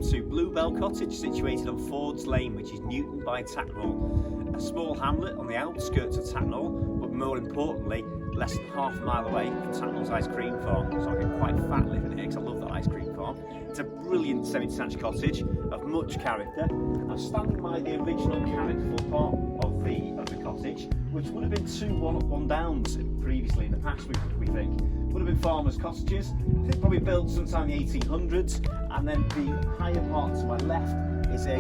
welcome to Bluebell Cottage, situated on Ford's Lane, which is Newton by Tattenhall. A small hamlet on the outskirts of Tattenhall, but more importantly, less than half a mile away from Tattenhall's ice cream farm. So I get quite fat living here because I love that ice cream farm. It's a brilliant semi-detached cottage of much character. I'm standing by the original characterful part of the cottage, which would have been two one-up, one-downs previously in the past, we think. Would have been farmers' cottages. I think probably built sometime in the 1800s, and then the higher part to my left is a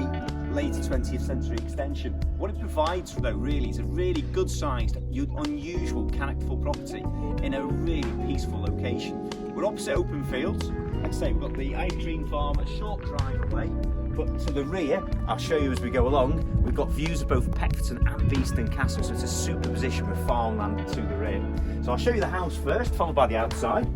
later 20th century extension. What it provides, though, really is a really good-sized, unusual characterful property in a really peaceful location. We're opposite open fields. Like I say, we've got the ice cream farm a short drive away, but to the rear, I'll show you as we go along, we've got views of both Peckforton and Beeston Castle, so it's a super position with farmland to the rear. So I'll show you the house first, followed by the outside.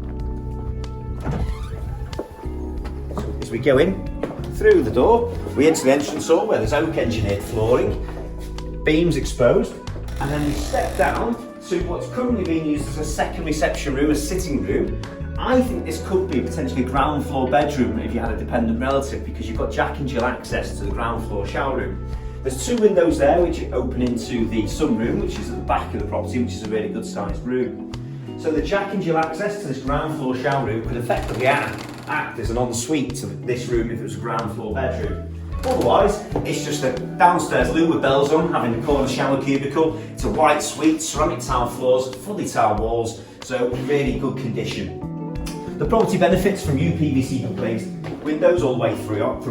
So as we go in through the door, we enter the entrance hall where there's oak engineered flooring, beams exposed, and then we step down to what's currently being used as a second reception room, a sitting room. I think this could be potentially a ground floor bedroom if you had a dependent relative, because you've got Jack and Jill access to the ground floor shower room. There's two windows there which open into the sunroom, which is at the back of the property, which is a really good sized room. So the Jack and Jill access to this ground floor shower room could effectively act as an ensuite to this room if it was a ground floor bedroom. Otherwise, it's just a downstairs loo with bells on, having a corner shower cubicle. It's a white suite, ceramic tile floors, fully tiled walls, so really good condition. The property benefits from UPVC glazed windows all the way throughout.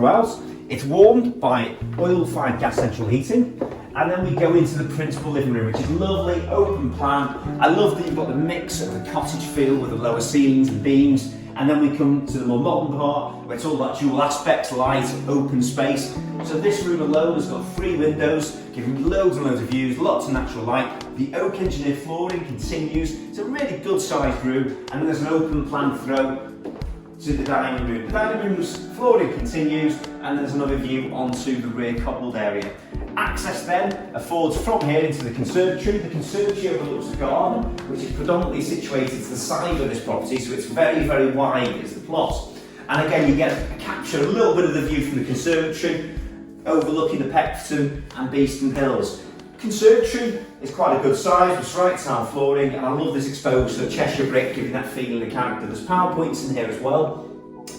It's warmed by oil-fired gas central heating, and then we go into the principal living room, which is lovely, open plan. I love that you've got the mix of the cottage feel with the lower ceilings and beams, and then we come to the more modern part where it's all about dual aspects, light, open space. So this room alone has got 3 windows, giving loads and loads of views, lots of natural light. The oak engineered flooring continues. It's a really good sized room, and then there's an open plan throw to the dining room. The dining room's flooring continues, and there's another view onto the rear cobbled area. Access then affords from here into the conservatory. The conservatory overlooks the garden, which is predominantly situated to the side of this property, so it's very, very wide as the plot. And again, you capture a little bit of the view from the conservatory, overlooking the Peckforton and Beeston Hills. Conservatory is quite a good size with ceramic tile flooring, and I love this exposed to Cheshire brick, giving that feeling of character. There's power points in here as well,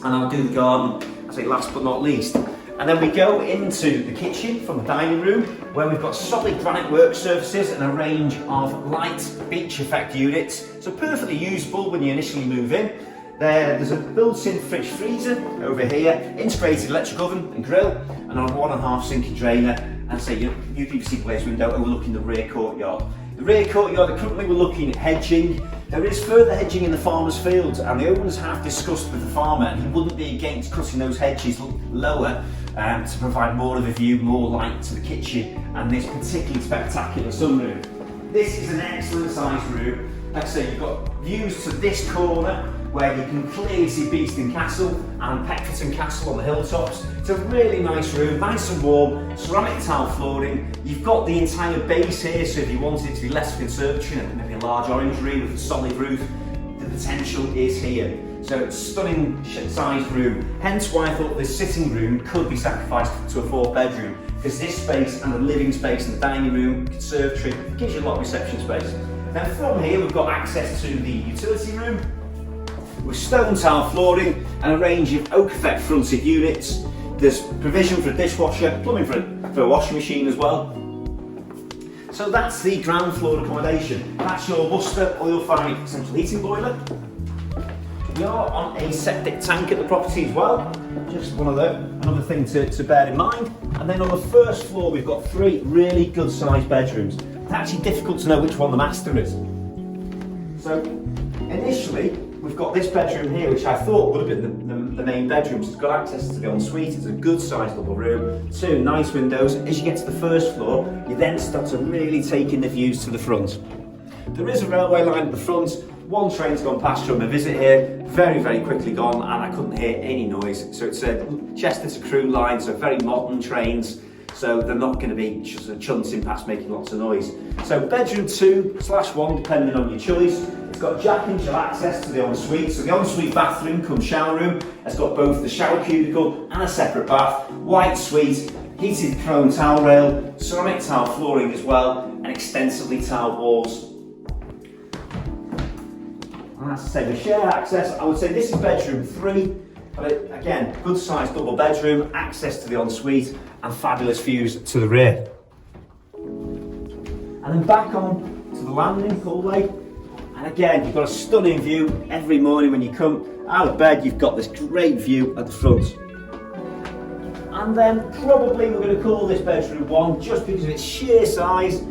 and I'll do the garden, I say last but not least. And then we go into the kitchen from the dining room, where we've got solid granite work surfaces and a range of light beach effect units, so perfectly usable when you initially move in. There's a built-in fridge freezer over here, integrated electric oven and grill, and on 1.5 sink and drainer, and say your UPVC glazed window overlooking the rear courtyard. The rear courtyard, currently we're looking at hedging. There is further hedging in the farmer's fields, and the owners have discussed with the farmer, and he wouldn't be against cutting those hedges lower to provide more of a view, more light to the kitchen and this particularly spectacular sunroom. This is an excellent sized room. Like I say, you've got views to this corner where you can clearly see Beeston Castle and Peckforton Castle on the hilltops. It's a really nice room, nice and warm, ceramic tile flooring. You've got the entire base here, so if you wanted it to be less of a conservatory and maybe a large orangery with a solid roof, the potential is here. So it's a stunning sized room, hence why I thought this sitting room could be sacrificed to a 4th bedroom, because this space and the living space and the dining room, conservatory, gives you a lot of reception space. Then from here we've got access to the utility room with stone tile flooring and a range of oak effect fronted units. There's provision for a dishwasher, plumbing for a washing machine as well. So that's the ground floor accommodation. That's your Worcester oil-fired central heating boiler. We are on a septic tank at the property as well, just another thing to bear in mind. And then on the first floor we've got 3 really good sized bedrooms. It's actually difficult to know which one the master is. So initially we've got this bedroom here, which I thought would have been the main bedroom. So it's got access to the ensuite. It's a good sized little room, 2 nice windows. As you get to the first floor, you then start to really take in the views to the front. There is a railway line at the front. 1 train's gone past during my visit here, very, very quickly gone, and I couldn't hear any noise. So it's a Chester to Crewe line, so very modern trains. so they're not going to be just chunting past making lots of noise. So bedroom 2/1, depending on your choice. It's got Jack and Jill access to the ensuite. So the ensuite bathroom comes shower room. It's got both the shower cubicle and a separate bath. White suite, heated chrome towel rail, ceramic tile flooring as well, and extensively tiled walls. And as I say, the share access, I would say this is bedroom 3. But again, good sized double bedroom, access to the ensuite, and fabulous views to the rear. And then back on to the landing hallway. And again, you've got a stunning view every morning when you come out of bed. You've got this great view at the front. And then probably we're going to call this bedroom 1 just because of its sheer size.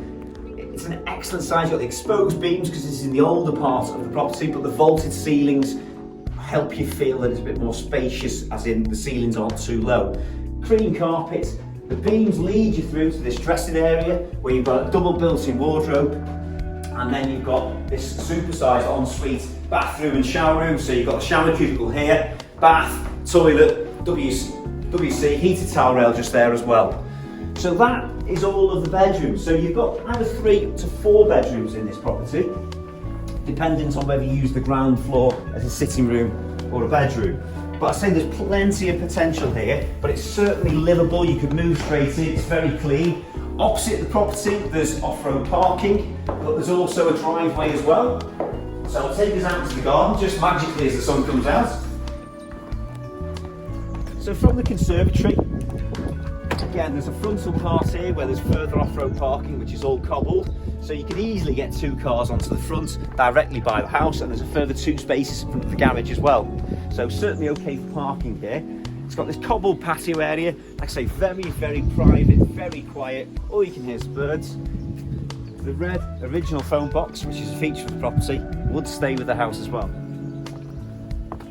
It's an excellent size. You've got the exposed beams because this is in the older part of the property, but the vaulted ceilings help you feel that it's a bit more spacious, as in the ceilings aren't too low. Cream carpets. The beams lead you through to this dressing area where you've got a double built-in wardrobe, and then you've got this super-sized ensuite bathroom and shower room. So you've got the shower cubicle here, bath, toilet, WC, heated towel rail just there as well. So that is all of the bedrooms. So you've got either 3 to 4 bedrooms in this property, dependent on whether you use the ground floor as a sitting room or a bedroom. But I say there's plenty of potential here, but it's certainly livable. You could move straight in, it's very clean. Opposite the property, there's off-road parking, but there's also a driveway as well. So I'll take us out to the garden, just magically as the sun comes out. So from the conservatory, again, there's a frontal part here where there's further off-road parking, which is all cobbled. So you can easily get 2 cars onto the front directly by the house, and there's a further 2 spaces in front of the garage as well. So certainly okay for parking here. It's got this cobbled patio area, like I say, very, very private, very quiet. All you can hear is birds. The red original phone box, which is a feature of the property, would stay with the house as well.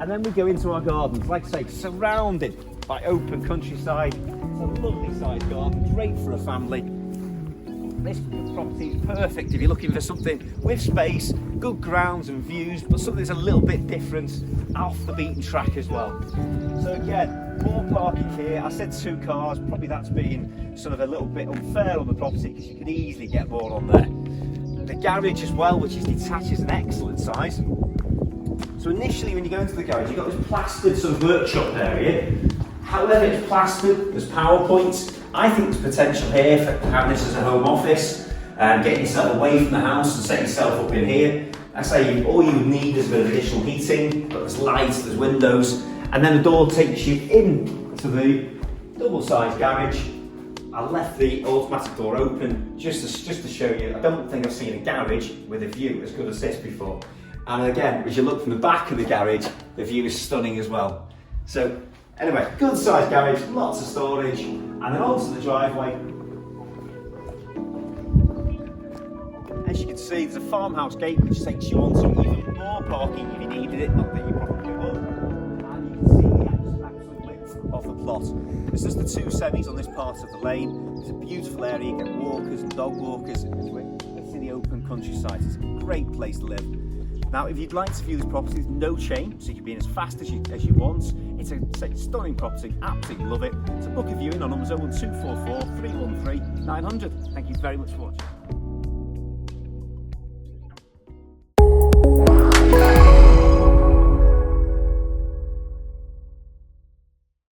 And then we go into our gardens, like I say, surrounded by open countryside. It's a lovely sized garden, great for a family. This property is perfect if you're looking for something with space, good grounds and views, but something that's a little bit different, off the beaten track as well. So again, more parking here. I said 2 cars, probably that's being sort of a little bit unfair on the property because you could easily get more on there. The garage as well, which is detached, is an excellent size. So initially when you go into the garage, you've got this plastered sort of workshop area. However it's plastered, there's power points. I think there's potential here for having this as a home office, getting yourself away from the house and setting yourself up in here. I say all you need is a bit of additional heating, but there's lights, there's windows, and then the door takes you into the double-sized garage. I left the automatic door open just to show you. I don't think I've seen a garage with a view as good as this before. And again, as you look from the back of the garage, the view is stunning as well. So anyway, good sized garage, lots of storage, and then onto the driveway. As you can see, there's a farmhouse gate which takes you onto even more parking if you needed it, not that you probably will. And you can see the absolute width of the plot. There's just the 2 semis on this part of the lane. It's a beautiful area, you get walkers and dog walkers. It's in the open countryside. It's a great place to live. Now, if you'd like to view this property, there's no chain, so you can be in as fast as you want. It's a stunning property, absolutely love it. So book a viewing on numbers 01244 313 900. Thank you very much for watching.